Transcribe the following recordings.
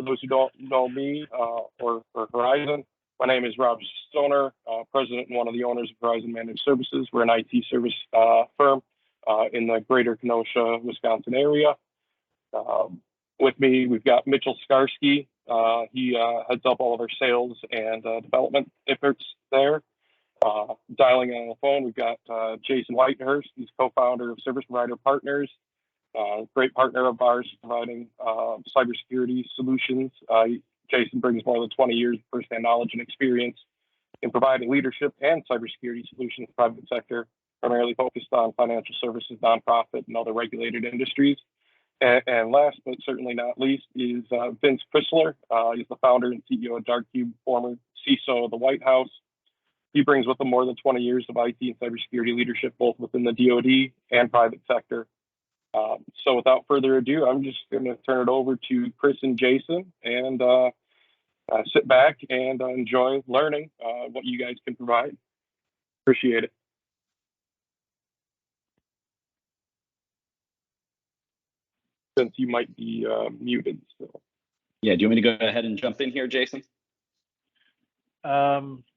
For those who don't know me or Horizon, my name is Rob Stoner, president and one of the owners of Horizon Managed Services. We're an IT service firm in the greater Kenosha, Wisconsin area. With me, we've got Mitchell Skarsky. He heads up all of our sales and development efforts there. Dialing in on the phone, we've got Jason Whitehurst. He's co-founder of Service Provider Partners, great partner of ours providing cybersecurity solutions. Jason brings more than 20 years of firsthand knowledge and experience in providing leadership and cybersecurity solutions to the private sector, primarily focused on financial services, nonprofit, and other regulated industries. And last but certainly not least is Vince Crisler. He's the founder and CEO of Darkcube, former CISO of the White House. He brings with him more than 20 years of IT and cybersecurity leadership, both within the DoD and private sector. So without further ado, I'm just going to turn it over to Chris and Jason and sit back and enjoy learning what you guys can provide. Appreciate it. Since you might be muted still. Yeah, do you want me to go ahead and jump in here, Jason?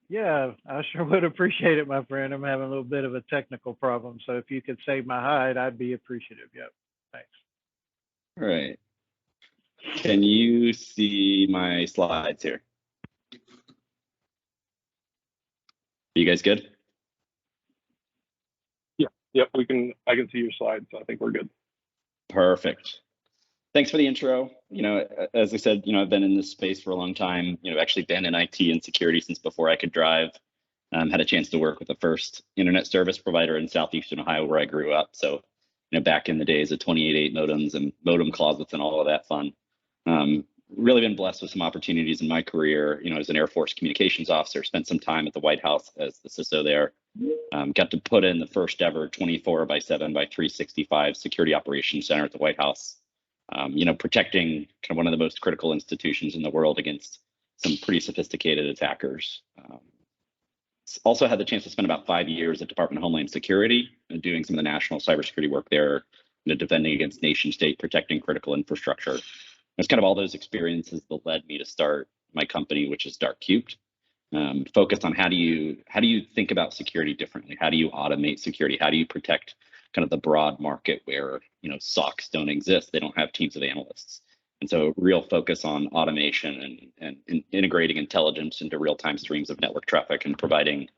Yeah, I sure would appreciate it, my friend. I'm having a little bit of a technical problem, so if you could save my hide, I'd be appreciative. Yep, thanks. All right. Can you see my slides here? Are you guys good? Yeah, yep, I can see your slides. I think we're good. Perfect. Thanks for the intro. As I said, I've been in this space for a long time, actually been in IT and security since before I could drive. Had a chance to work with the first internet service provider in Southeastern Ohio where I grew up. So, back in the days of 28.8 modems and modem closets and all of that fun. Really been blessed with some opportunities in my career, as an Air Force communications officer, spent some time at the White House as the CISO there. Got to put in the first ever 24/7 by 365 security operations center at the White House. Protecting kind of one of the most critical institutions in the world against some pretty sophisticated attackers. Also had the chance to spend about 5 years at Department of Homeland Security doing some of the national cybersecurity work there, defending against nation state, protecting critical infrastructure. It's kind of all those experiences that led me to start my company, which is Darkcube. Focused on how do you think about security differently? How do you automate security? How do you protect kind of the broad market where SOCs don't exist? They don't have teams of analysts. And so real focus on automation and integrating intelligence into real-time streams of network traffic and providing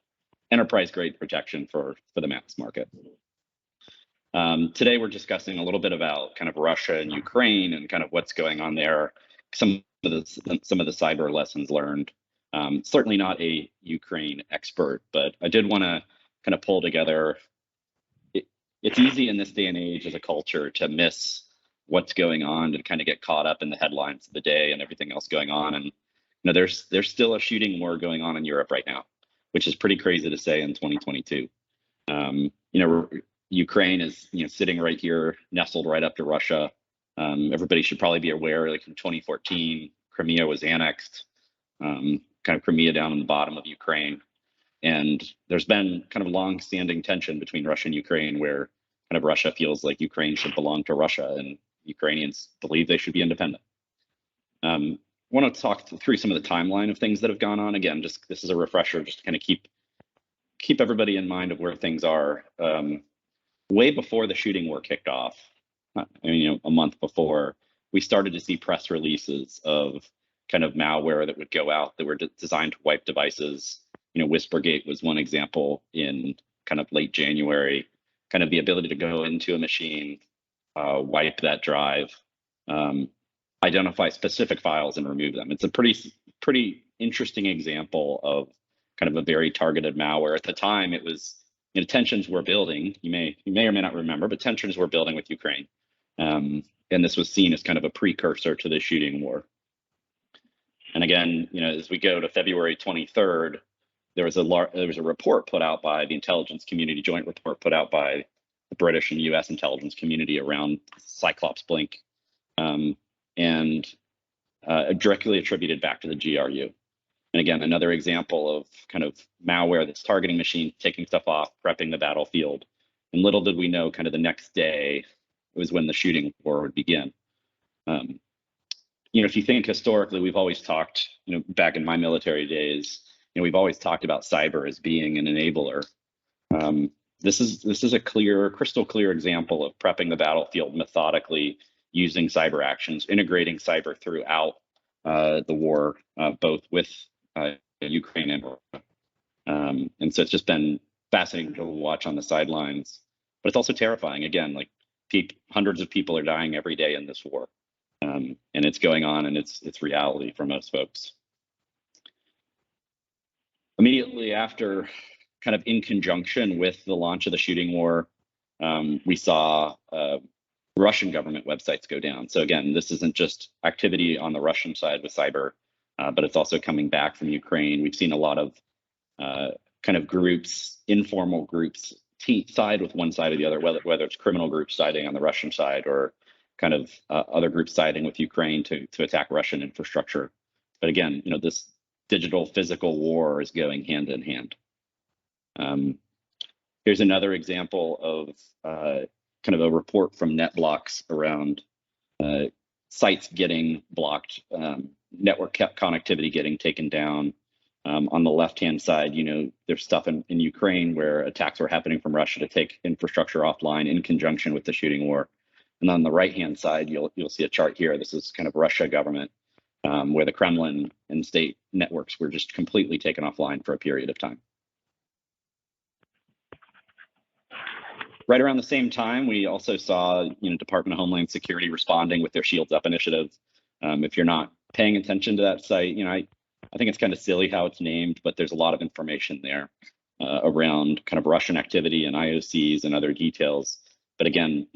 enterprise-grade protection for the mass market. Today we're discussing a little bit about kind of Russia and Ukraine and kind of what's going on there, some of the cyber lessons learned. Certainly not a Ukraine expert, but I did want to kind of pull together. It's easy in this day and age as a culture to miss what's going on, to kind of get caught up in the headlines of the day and everything else going on. And there's still a shooting war going on in Europe right now, which is pretty crazy to say in 2022. Ukraine is sitting right here, nestled right up to Russia. Everybody should probably be aware, like in 2014, Crimea was annexed, kind of Crimea down in the bottom of Ukraine. And there's been kind of long-standing tension between Russia and Ukraine where kind of Russia feels like Ukraine should belong to Russia and Ukrainians believe they should be independent. I want to talk through some of the timeline of things that have gone on. Again, this is a refresher, just to kind of keep everybody in mind of where things are. Way before the shooting war kicked off, a month before, we started to see press releases of kind of malware that would go out that were designed to wipe devices. Whispergate was one example in kind of late January, kind of the ability to go into a machine, wipe that drive, identify specific files and remove them. It's a pretty interesting example of kind of a very targeted malware. At the time, it was tensions were building. You may or may not remember, but tensions were building with Ukraine, and this was seen as kind of a precursor to the shooting war. And again, as we go to February 23rd, there was a report put out by the intelligence community, joint report put out by the British and U.S. intelligence community around Cyclops Blink, and directly attributed back to the GRU. And again, another example of kind of malware that's targeting machines, taking stuff off, prepping the battlefield. And little did we know, kind of the next day was when the shooting war would begin. if you think historically, we've always talked, back in my military days, we've always talked about cyber as being an enabler. This is a crystal clear example of prepping the battlefield methodically, using cyber actions, integrating cyber throughout the war, both with Ukraine and Russia. And so it's just been fascinating to watch on the sidelines, but it's also terrifying. Again, like hundreds of people are dying every day in this war, and it's going on, and it's reality for most folks. Immediately after, kind of in conjunction with the launch of the shooting war, we saw Russian government websites go down. So again, this isn't just activity on the Russian side with cyber, but it's also coming back from Ukraine. We've seen a lot of kind of groups, informal groups, side with one side or the other, whether it's criminal groups siding on the Russian side or kind of other groups siding with Ukraine to attack Russian infrastructure. But again, this digital physical war is going hand in hand. Here's another example of kind of a report from NetBlocks around sites getting blocked, network connectivity getting taken down. On the left-hand side, there's stuff in Ukraine where attacks were happening from Russia to take infrastructure offline in conjunction with the shooting war. And on the right-hand side, you'll see a chart here. This is kind of Russia government, where the Kremlin and state networks were just completely taken offline for a period of time. Right around the same time, we also saw, Department of Homeland Security responding with their Shields Up initiative. If you're not paying attention to that site, I think it's kind of silly how it's named, but there's a lot of information there around kind of Russian activity and IOCs and other details. But again,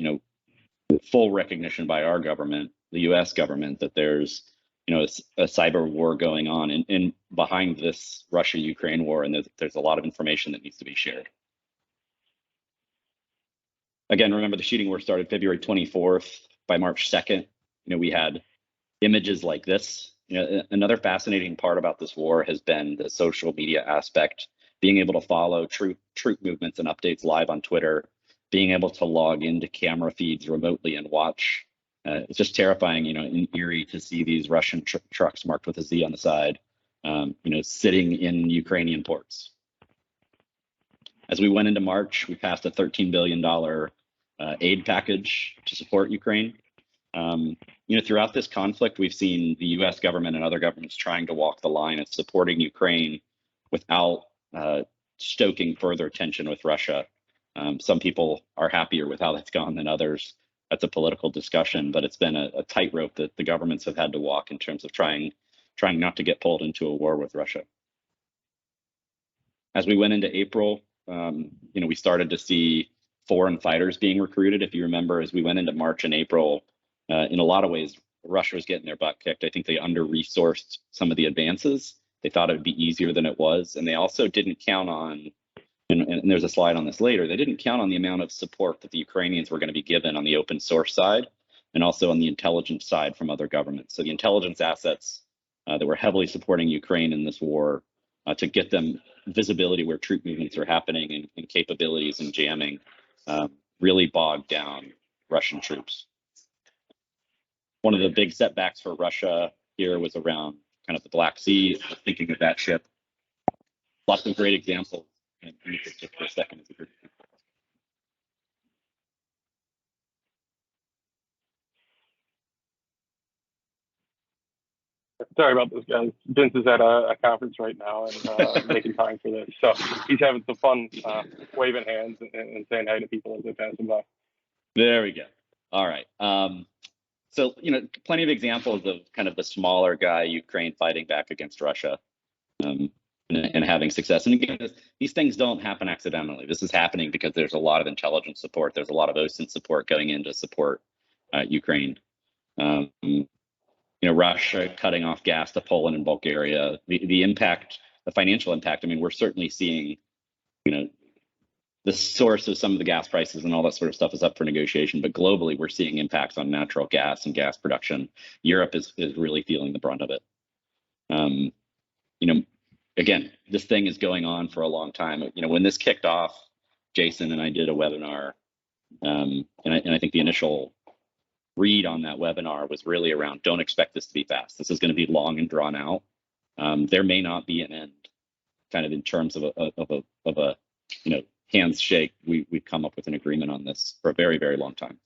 full recognition by our government, the U.S. government, that there's, a cyber war going on and behind this Russia-Ukraine war, and there's a lot of information that needs to be shared. Again, remember the shooting war started February 24th. By March 2nd, we had images like this. Another fascinating part about this war has been the social media aspect, being able to follow troop movements and updates live on Twitter, being able to log into camera feeds remotely and watch. It's just terrifying, and eerie to see these Russian trucks marked with a Z on the side, sitting in Ukrainian ports. As we went into March, we passed a $13 billion aid package to support Ukraine. Throughout this conflict, we've seen the U.S. government and other governments trying to walk the line of supporting Ukraine without stoking further tension with Russia. Some people are happier with how that's gone than others. That's a political discussion, but it's been a tightrope that the governments have had to walk in terms of trying not to get pulled into a war with Russia. As we went into April, we started to see foreign fighters being recruited. If you remember, as we went into March and April, in a lot of ways, Russia was getting their butt kicked. I think they under-resourced some of the advances. They thought it would be easier than it was. And they also didn't count on, and there's a slide on this later, they didn't count on the amount of support that the Ukrainians were going to be given on the open source side and also on the intelligence side from other governments. So the intelligence assets that were heavily supporting Ukraine in this war to get them visibility where troop movements are happening and capabilities and jamming really bogged down Russian troops. One of the big setbacks for Russia here was around kind of the Black Sea, thinking of that ship. Lots of great examples. And just for a second. Sorry about this, guys. Vince is at a conference right now and making time for this. So he's having some fun waving hands and saying hi to people as they pass him by. There we go. All right. So, plenty of examples of kind of the smaller guy, Ukraine fighting back against Russia and having success. And again, these things don't happen accidentally. This is happening because there's a lot of intelligence support. There's a lot of OSINT support going in to support Ukraine. Russia cutting off gas to Poland and Bulgaria. The impact, the financial impact, we're certainly seeing, the source of some of the gas prices and all that sort of stuff is up for negotiation, but globally we're seeing impacts on natural gas and gas production. Europe is really feeling the brunt of it. Again, this thing is going on for a long time. When this kicked off, Jason and I did a webinar, and I think the initial read on that webinar was really around, don't expect this to be fast. This is going to be long and drawn out. There may not be an end, kind of in terms of a hands shake. We've come up with an agreement on this for a very, very long time.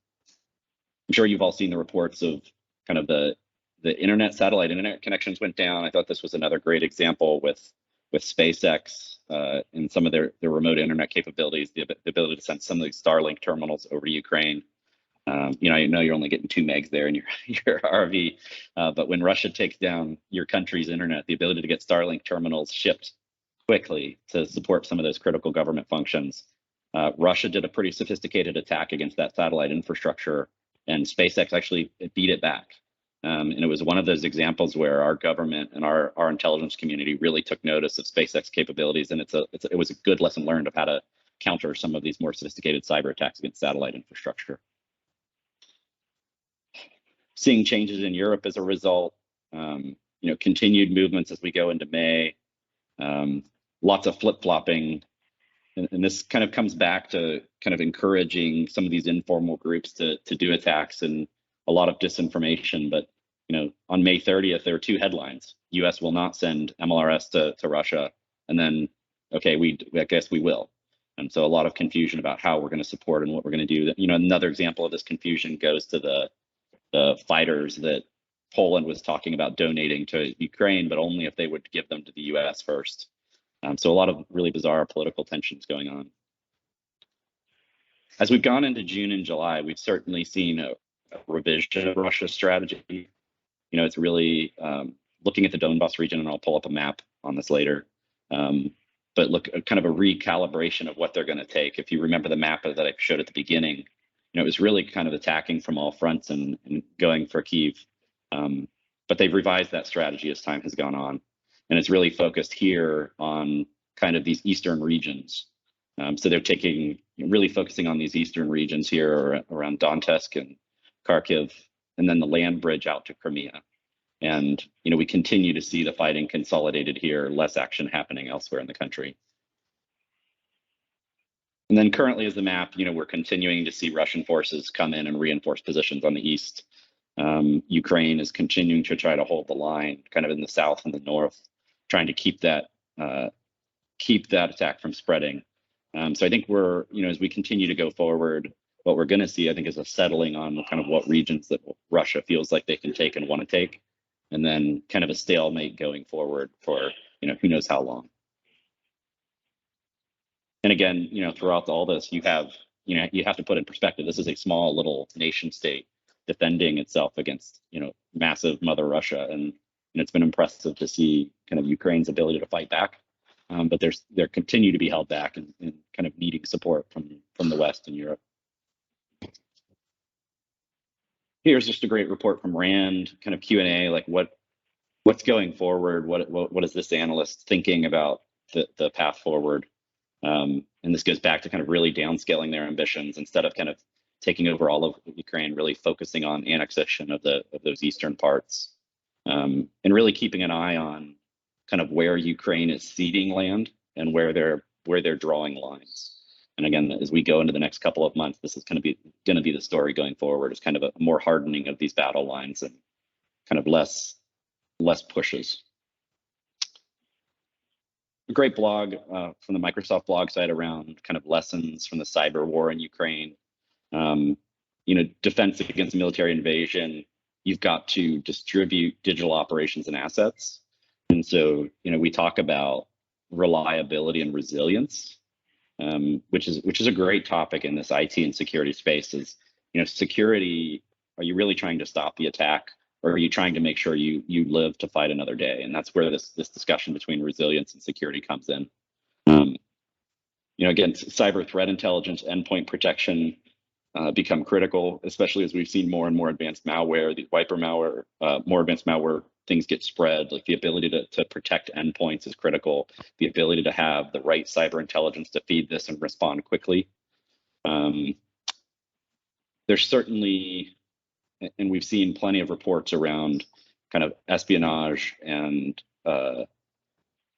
I'm sure you've all seen the reports of kind of the satellite internet connections went down. I thought this was another great example with SpaceX and some of their remote internet capabilities, the ability to send some of these Starlink terminals over to Ukraine. I know you're only getting 2 megs there in your RV, but when Russia takes down your country's internet, the ability to get Starlink terminals shipped quickly to support some of those critical government functions. Russia did a pretty sophisticated attack against that satellite infrastructure, and SpaceX actually beat it back. And it was one of those examples where our government and our intelligence community really took notice of SpaceX capabilities, and it was a good lesson learned of how to counter some of these more sophisticated cyber attacks against satellite infrastructure. Seeing changes in Europe as a result, continued movements as we go into May, lots of flip-flopping, and this kind of comes back to kind of encouraging some of these informal groups to do attacks and a lot of disinformation. But on May 30th, there were 2 headlines: U.S. will not send MLRS to Russia, and then, okay, I guess we will. And so a lot of confusion about how we're going to support and what we're going to do. Another example of this confusion goes to the fighters that Poland was talking about donating to Ukraine, but only if they would give them to the U.S. first. So a lot of really bizarre political tensions going on. As we've gone into June and July, we've certainly seen a revision of Russia's strategy. It's really looking at the Donbas region, and I'll pull up a map on this later. But look, kind of a recalibration of what they're going to take. If you remember the map that I showed at the beginning, it was really kind of attacking from all fronts and going for Kyiv. But they've revised that strategy as time has gone on. And it's really focused here on kind of these eastern regions. So they're really focusing on these eastern regions here around Donetsk and Kharkiv, and then the land bridge out to Crimea. And we continue to see the fighting consolidated here, less action happening elsewhere in the country. And then currently as the map, we're continuing to see Russian forces come in and reinforce positions on the east. Ukraine is continuing to try to hold the line kind of in the south and the north, trying to keep that attack from spreading. So I think we're, as we continue to go forward, what we're going to see, I think, is a settling on kind of what regions that Russia feels like they can take and want to take, and then kind of a stalemate going forward for, who knows how long. And again, throughout all this, you have to put in perspective, this is a small little nation state defending itself against, massive Mother Russia. And it's been impressive to see kind of Ukraine's ability to fight back. But they continue to be held back and kind of needing support from the West and Europe. Here's just a great report from RAND, kind of Q&A, like what's going forward? What is this analyst thinking about the path forward? And this goes back to kind of really downscaling their ambitions instead of kind of taking over all of Ukraine, really focusing on annexation of those eastern parts, and really keeping an eye on kind of where Ukraine is ceding land and where they're drawing lines. And again, as we go into the next couple of months, this is going to be the story going forward. It's kind of a more hardening of these battle lines and kind of less pushes. A great blog from the Microsoft blog site around kind of lessons from the cyber war in Ukraine. Defense against military invasion, you've got to distribute digital operations and assets. And so, we talk about reliability and resilience, which is a great topic in this IT and security space. Is, security, are you really trying to stop the attack, or are you trying to make sure you live to fight another day? And that's where this discussion between resilience and security comes in. Again, cyber threat intelligence, endpoint protection become critical, especially as we've seen more and more advanced malware, the wiper malware, more advanced malware, things get spread. Like the ability to protect endpoints is critical. The ability to have the right cyber intelligence to feed this and respond quickly. There's certainly, and we've seen plenty of reports around kind of espionage and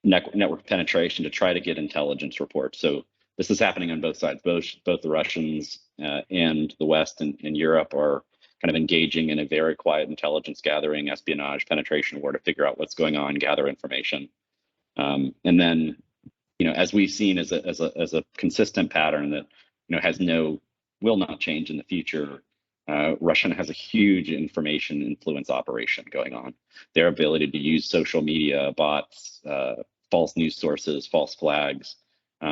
network penetration to try to get intelligence reports. So this is happening on both sides. Both the Russians and the West and Europe are kind of engaging in a very quiet intelligence gathering, espionage, penetration war to figure out what's going on, gather information. And then, as we've seen as a consistent pattern that, will not change in the future, Russia has a huge information influence operation going on. Their ability to use social media, bots, false news sources, false flags,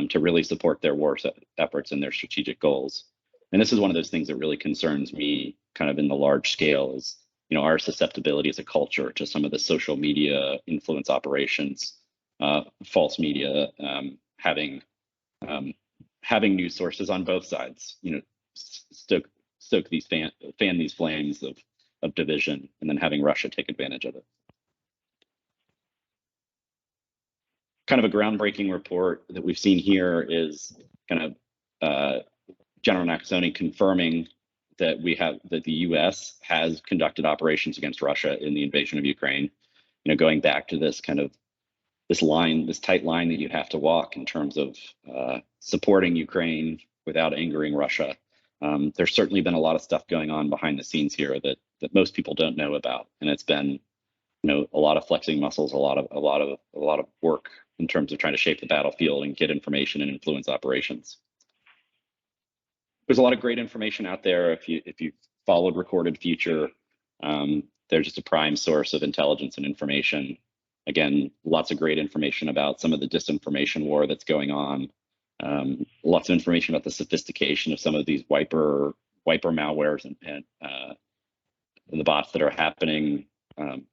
to really support their war efforts and their strategic goals. And this is one of those things that really concerns me kind of in the large scale is, our susceptibility as a culture to some of the social media influence operations, false media, having news sources on both sides, stoke these fan these flames of division, and then having Russia take advantage of it. Kind of a groundbreaking report that we've seen here is kind of General Nakasone confirming that the U.S. has conducted operations against Russia in the invasion of Ukraine. Going back to this kind of this tight line that you have to walk in terms of supporting Ukraine without angering Russia. There's certainly been a lot of stuff going on behind the scenes here that most people don't know about, and it's been, a lot of flexing muscles, a lot of work in terms of trying to shape the battlefield and get information and influence operations. There's a lot of great information out there. If you followed Recorded Future, they're just a prime source of intelligence and information. Again, lots of great information about some of the disinformation war that's going on. Lots of information about the sophistication of some of these wiper malwares and the bots that are happening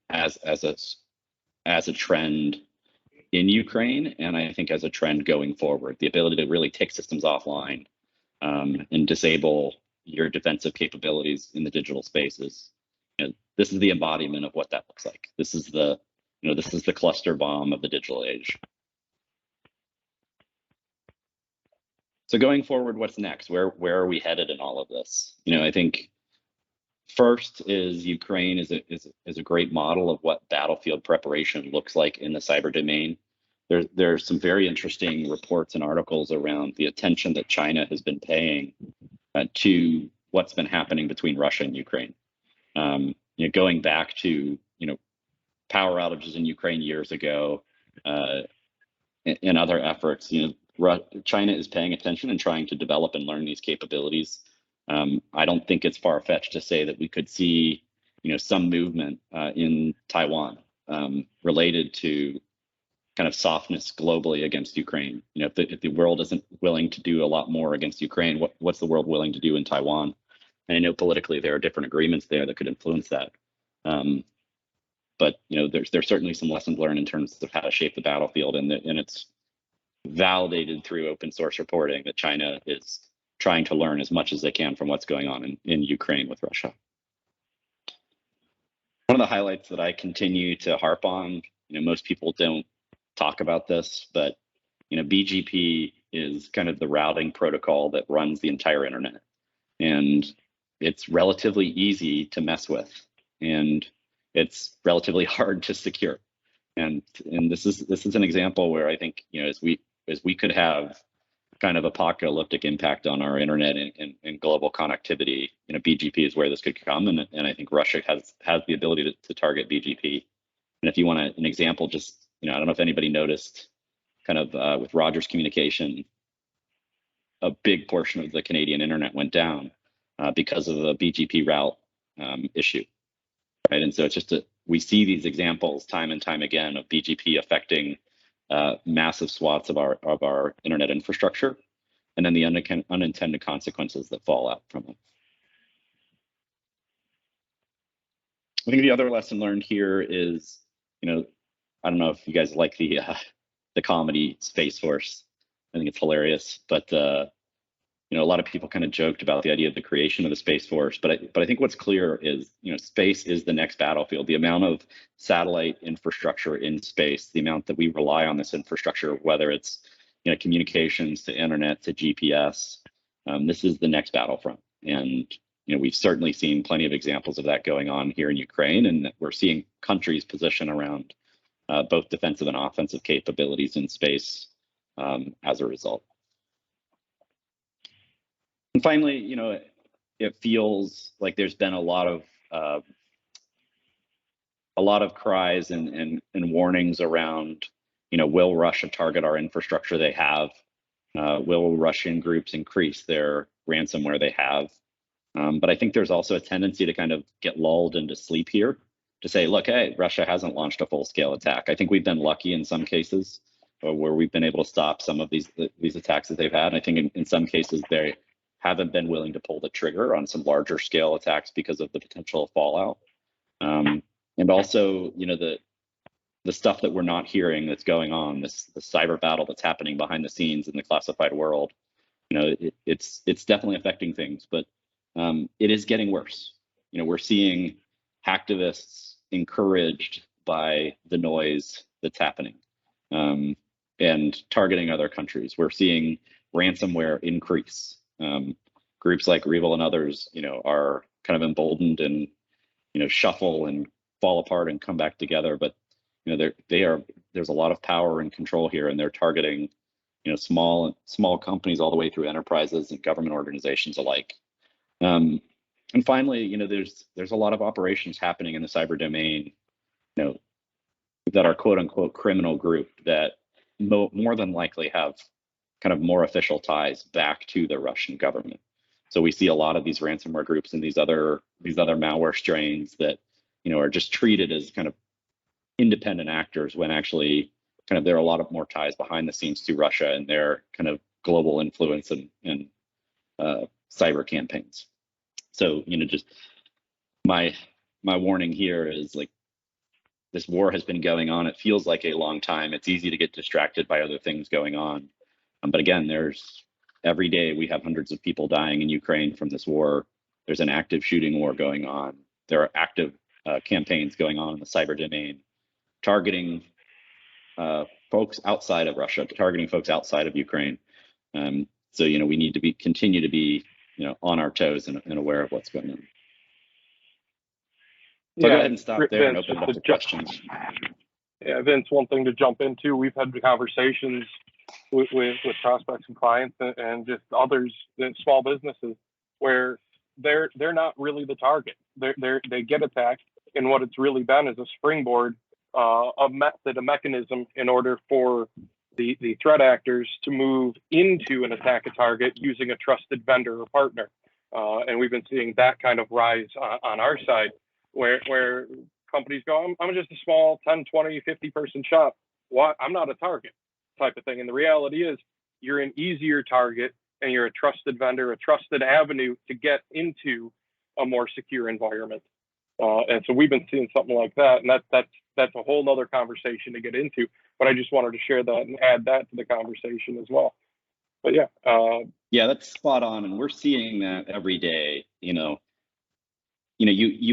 as a trend in Ukraine, and I think as a trend going forward. The ability to really take systems offline and disable your defensive capabilities in the digital spaces. This is the embodiment of what that looks like. This is the cluster bomb of the digital age. So going forward, what's next? Where are we headed in all of this? I think first is Ukraine is a great model of what battlefield preparation looks like in the cyber domain. There's some very interesting reports and articles around the attention that China has been paying to what's been happening between Russia and Ukraine. Going back to power outages in Ukraine years ago, and other efforts, China is paying attention and trying to develop and learn these capabilities. I don't think it's far-fetched to say that we could see, some movement in Taiwan related to kind of softness globally against Ukraine. If the world isn't willing to do a lot more against Ukraine, what's the world willing to do in Taiwan? And I know politically there are different agreements there that could influence that. But there's certainly some lessons learned in terms of how to shape the battlefield, and it's validated through open source reporting that China is trying to learn as much as they can from what's going on in Ukraine with Russia. One of the highlights that I continue to harp on, most people don't talk about this, but BGP is kind of the routing protocol that runs the entire internet, and it's relatively easy to mess with, and it's relatively hard to secure. And this is an example where I think as we could have kind of apocalyptic impact on our internet and global connectivity, BGP is where this could come, and I think Russia has the ability to target BGP. And if you want an example, just I don't know if anybody noticed, kind of with Rogers Communication, a big portion of the Canadian internet went down because of a BGP route issue, right? And so it's just we see these examples time and time again of BGP affecting massive swaths of our internet infrastructure, and then the unintended consequences that fall out from it. I think the other lesson learned here is, I don't know if you guys like the comedy Space Force. I think it's hilarious, but a lot of people kind of joked about the idea of the creation of the Space Force, but I think what's clear is, space is the next battlefield. The amount of satellite infrastructure in space, the amount that we rely on this infrastructure, whether it's communications to internet to GPS, this is the next battlefront. And we've certainly seen plenty of examples of that going on here in Ukraine, and we're seeing countries position around both defensive and offensive capabilities in space as a result. And finally, it feels like there's been a lot of cries and warnings around, will Russia target our infrastructure they have? Will Russian groups increase their ransomware they have? But I think there's also a tendency to kind of get lulled into sleep here, to say, look, hey, Russia hasn't launched a full-scale attack. I think we've been lucky in some cases where we've been able to stop some of these attacks that they've had. I think in some cases they haven't been willing to pull the trigger on some larger scale attacks because of the potential fallout. And also, the stuff that we're not hearing that's going on, the cyber battle that's happening behind the scenes in the classified world, it's definitely affecting things, but it is getting worse. We're seeing hacktivists encouraged by the noise that's happening and targeting other countries. We're seeing ransomware increase. Groups like Revel and others, are kind of emboldened and, shuffle and fall apart and come back together. But, there's a lot of power and control here, and they're targeting, small companies all the way through enterprises and government organizations alike. And finally, there's a lot of operations happening in the cyber domain, that are quote unquote criminal group that more than likely have kind of more official ties back to the Russian government. So we see a lot of these ransomware groups and these other malware strains that, are just treated as kind of independent actors when actually kind of there are a lot of more ties behind the scenes to Russia and their kind of global influence and cyber campaigns. So, just my warning here is, like, this war has been going on. It feels like a long time. It's easy to get distracted by other things going on. But again, every day we have hundreds of people dying in Ukraine from this war. There's an active shooting war going on. There are active campaigns going on in the cyber domain, targeting folks outside of Russia, targeting folks outside of Ukraine. So, we need to continue to be, on our toes and aware of what's going on. So go ahead and stop there and open it up to questions. Yeah, Vince, one thing to jump into, we've had conversations with prospects and clients and just others, small businesses, where they're not really the target. They get attacked, and what it's really been is a springboard, a mechanism in order for the threat actors to move into an attack a target using a trusted vendor or partner. And we've been seeing that kind of rise on our side, where companies go, I'm just a small 10, 20, 50 person shop. I'm not a target type of thing. And the reality is you're an easier target, and you're a trusted vendor, a trusted avenue to get into a more secure environment. And so we've been seeing something like that. And that's a whole nother conversation to get into. But I just wanted to share that and add that to the conversation as well. But yeah. Yeah, that's spot on. And we're seeing that every day. You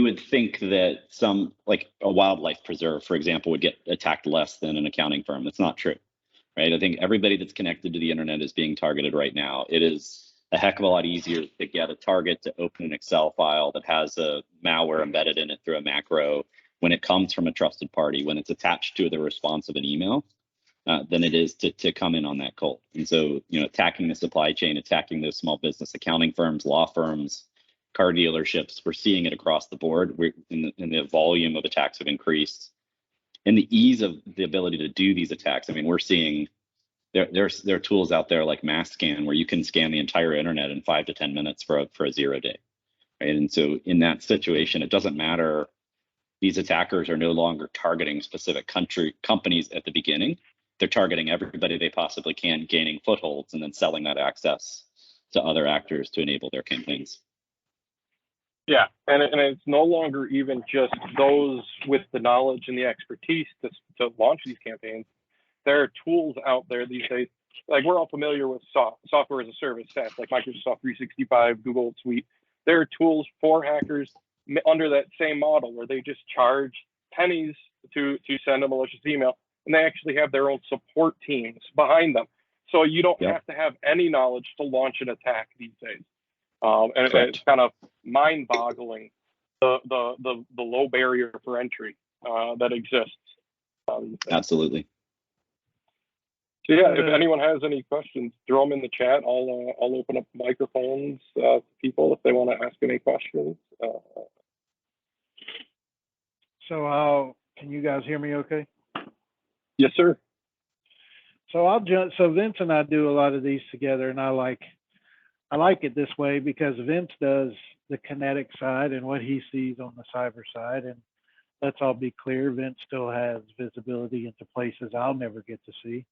would think that some, like a wildlife preserve, for example, would get attacked less than an accounting firm. That's not true, right? I think everybody that's connected to the internet is being targeted right now. It is a heck of a lot easier to get a target to open an Excel file that has a malware embedded in it through a macro when it comes from a trusted party, when it's attached to the response of an email, than it is to come in on that cold. And so, attacking the supply chain, attacking those small business accounting firms, law firms, car dealerships, we're seeing it across the board. The volume of attacks have increased, and the ease of the ability to do these attacks. I mean, we're seeing there are tools out there like Mass Scan where you can scan the entire internet in 5 to 10 minutes for a 0 day, right? And so in that situation, it doesn't matter. These attackers are no longer targeting specific companies at the beginning. They're targeting everybody they possibly can, gaining footholds, and then selling that access to other actors to enable their campaigns. Yeah, and it's no longer even just those with the knowledge and the expertise to launch these campaigns. There are tools out there these days. Like, we're all familiar with software as a service, SaaS, like Microsoft 365, Google Suite. There are tools for hackers under that same model where they just charge pennies to send a malicious email, and they actually have their own support teams behind them. So you don't have to have any knowledge to launch an attack these days. And it's kind of mind-boggling the low barrier for entry that exists. Absolutely. So yeah, if anyone has any questions, throw them in the chat. I'll open up microphones to people if they want to ask any questions. Can you guys hear me okay? Yes, sir. So so Vince and I do a lot of these together, and I like it this way because Vince does the kinetic side and what he sees on the cyber side. And let's all be clear, Vince still has visibility into places I'll never get to see.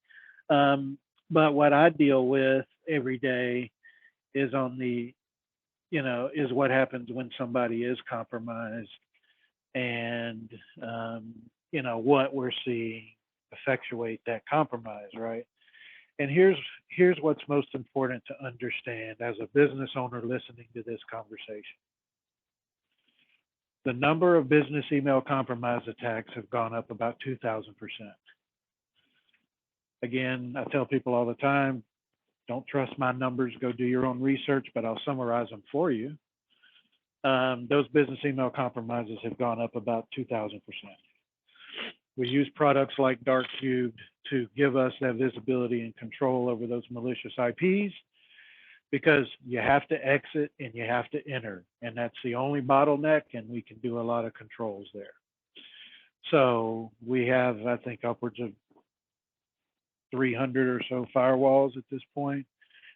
But what I deal with every day is on the, is what happens when somebody is compromised, and, what we're seeing effectuate that compromise, right? And here's what's most important to understand as a business owner listening to this conversation. The number of business email compromise attacks have gone up about 2,000%. Again, I tell people all the time, don't trust my numbers, go do your own research, but I'll summarize them for you. Those business email compromises have gone up about 2,000%. We use products like Darkcube to give us that visibility and control over those malicious IPs, because you have to exit and you have to enter, and that's the only bottleneck, and we can do a lot of controls there. So we have, I think, upwards of 300 or so firewalls at this point,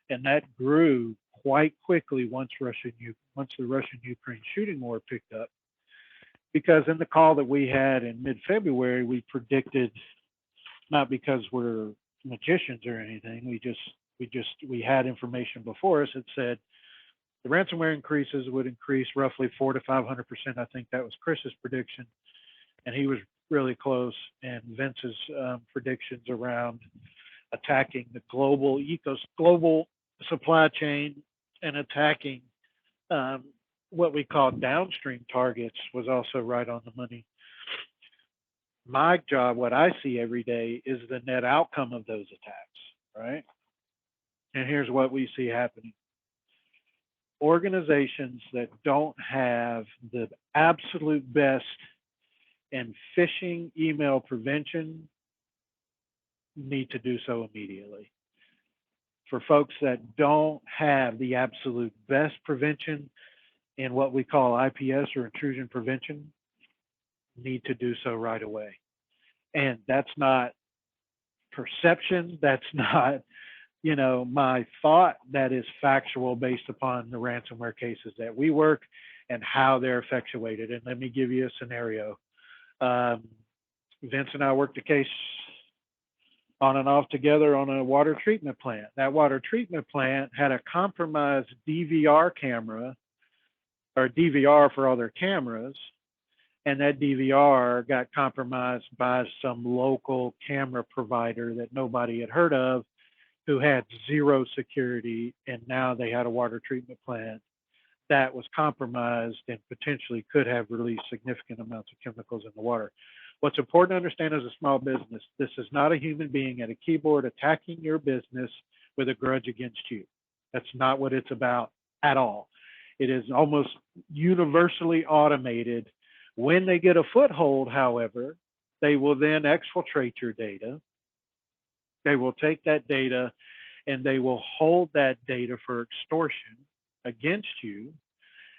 and that grew quite quickly once the Russian-Ukraine shooting war picked up. Because in the call that we had in mid-February, we predicted, not because we're magicians or anything, we had information before us that said the ransomware increases would increase roughly 400 to 500%. I think that was Chris's prediction, and he was really close. And Vince's predictions around attacking the global supply chain and attacking what we call downstream targets was also right on the money. My job, what I see every day, is the net outcome of those attacks, right? And here's what we see happening. Organizations that don't have the absolute best in phishing email prevention need to do so immediately. For folks that don't have the absolute best prevention in what we call IPS or intrusion prevention, need to do so right away. And that's not perception, that's not, my thought, that is factual based upon the ransomware cases that we work and how they're effectuated. And let me give you a scenario. Vince and I worked a case on and off together on a water treatment plant. That water treatment plant had a compromised DVR camera, or DVR for all their cameras, and that DVR got compromised by some local camera provider that nobody had heard of, who had zero security, and now they had a water treatment plant that was compromised and potentially could have released significant amounts of chemicals in the water. What's important to understand as a small business, this is not a human being at a keyboard attacking your business with a grudge against you. That's not what it's about at all. It is almost universally automated. When they get a foothold, however, they will then exfiltrate your data. They will take that data and they will hold that data for extortion against you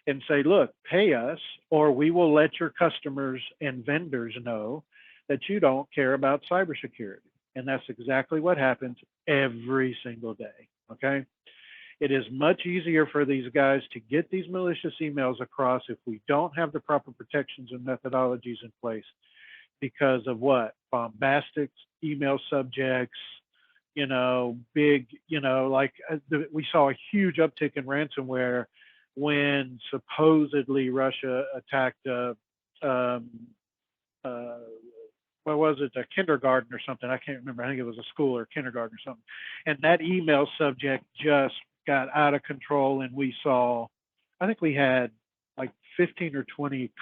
and say, look, pay us, or we will let your customers and vendors know that you don't care about cybersecurity. And that's exactly what happens every single day, okay? It is much easier for these guys to get these malicious emails across if we don't have the proper protections and methodologies in place, because of what? Bombastic email subjects, big, like we saw a huge uptick in ransomware when supposedly Russia attacked what was it, a kindergarten or something? I can't remember. I think it was a school or kindergarten or something. And that email subject just got out of control, and we saw, I think we had like 15 or 20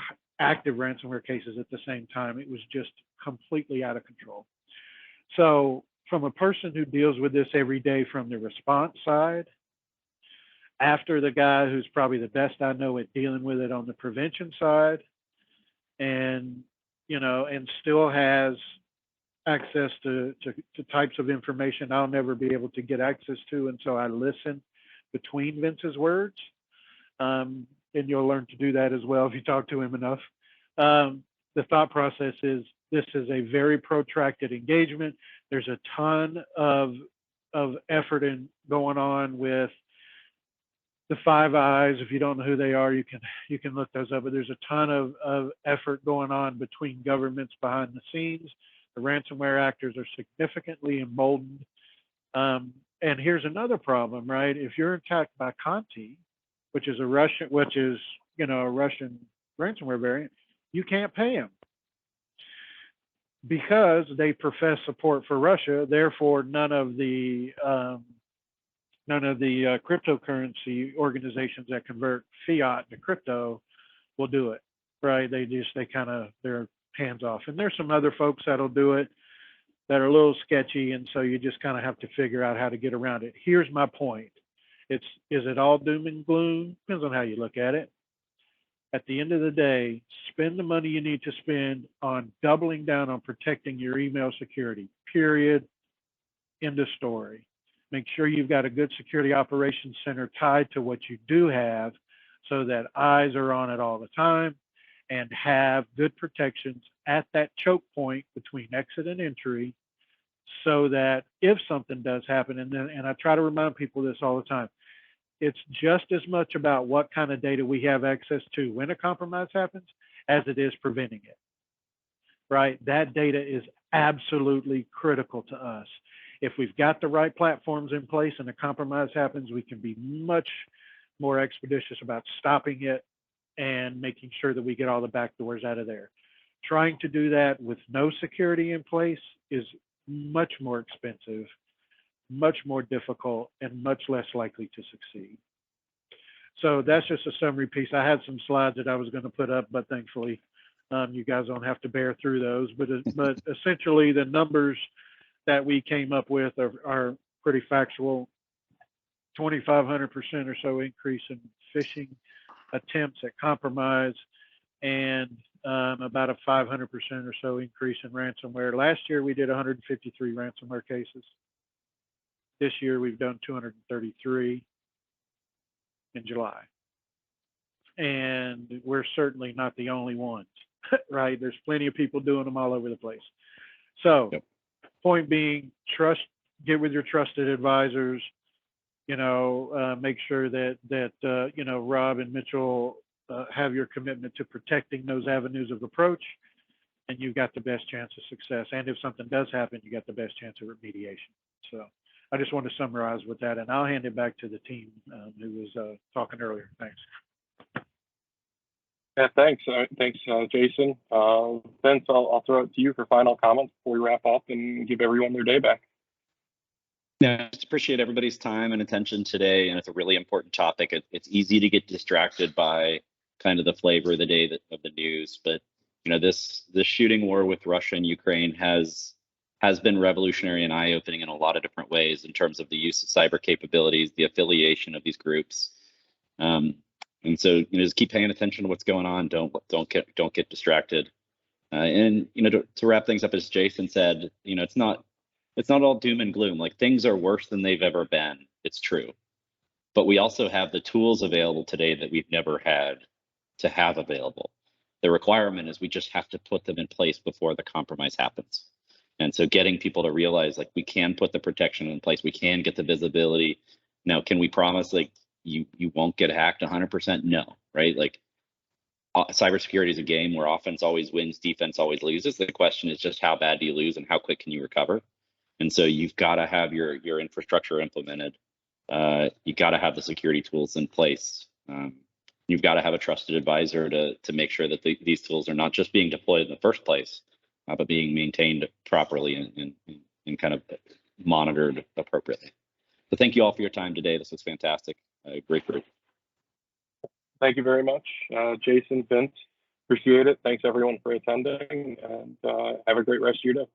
active ransomware cases at the same time. It was just completely out of control. So from a person who deals with this every day from the response side, after the guy who's probably the best I know at dealing with it on the prevention side, and and still has access to types of information I'll never be able to get access to, and so I listen between Vince's words. And you'll learn to do that as well if you talk to him enough. The thought process is this is a very protracted engagement. There's a ton of effort going on with the Five Eyes. If you don't know who they are, you can look those up. But there's a ton of effort going on between governments behind the scenes. The ransomware actors are significantly emboldened. And here's another problem, right? If you're attacked by Conti, which is a Russian ransomware variant, you can't pay them because they profess support for Russia. Therefore, none of the cryptocurrency organizations that convert fiat to crypto will do it, right? They're hands off. And there's some other folks that'll do it that are a little sketchy, and so you just kind of have to figure out how to get around it. Here's my point. Is it all doom and gloom? Depends on how you look at it. At the end of the day, spend the money you need to spend on doubling down on protecting your email security, period. End of story. Make sure you've got a good security operations center tied to what you do have so that eyes are on it all the time, and have good protections at that choke point between exit and entry, so that if something does happen, and I try to remind people this all the time, it's just as much about what kind of data we have access to when a compromise happens as it is preventing it, right? That data is absolutely critical to us. If we've got the right platforms in place and a compromise happens, we can be much more expeditious about stopping it and making sure that we get all the backdoors out of there. Trying to do that with no security in place is much more expensive, much more difficult, and much less likely to succeed. So that's just a summary piece. I had some slides that I was going to put up, but thankfully you guys don't have to bear through those. But essentially the numbers that we came up with are pretty factual. 2,500% or so increase in phishing attempts at compromise, and about a 500% or so increase in ransomware. Last year we did 153 ransomware cases. This year we've done 233 in July. And we're certainly not the only ones, right? There's plenty of people doing them all over the place. So point being, get with your trusted advisors, make sure that Rob and Mitchell have your commitment to protecting those avenues of approach, and you've got the best chance of success. And if something does happen, you got the best chance of remediation. So I just want to summarize with that, and I'll hand it back to the team who was talking earlier. Thanks. Yeah, thanks. Thanks, Jason. Vince, I'll throw it to you for final comments before we wrap up and give everyone their day back. Yeah, just appreciate everybody's time and attention today, and it's a really important topic. It's easy to get distracted by kind of the flavor of the day of the news, but this shooting war with Russia and Ukraine has been revolutionary and eye-opening in a lot of different ways in terms of the use of cyber capabilities, the affiliation of these groups, and so just keep paying attention to what's going on. Don't get distracted, and to wrap things up, as Jason said, it's not all doom and gloom. Like, things are worse than they've ever been. It's true. But we also have the tools available today that we've never had to have available. The requirement is we just have to put them in place before the compromise happens. And so getting people to realize, like, we can put the protection in place, we can get the visibility. Now, can we promise, like, you won't get hacked 100%? No, right? Like, cybersecurity is a game where offense always wins, defense always loses. The question is just how bad do you lose and how quick can you recover? And so you've got to have your infrastructure implemented. You've got to have the security tools in place. You've got to have a trusted advisor to make sure that these tools are not just being deployed in the first place, but being maintained properly and kind of monitored appropriately. So thank you all for your time today. This was fantastic. Great group. Thank you very much, Jason, Vince. Appreciate it. Thanks everyone for attending, and have a great rest of your day.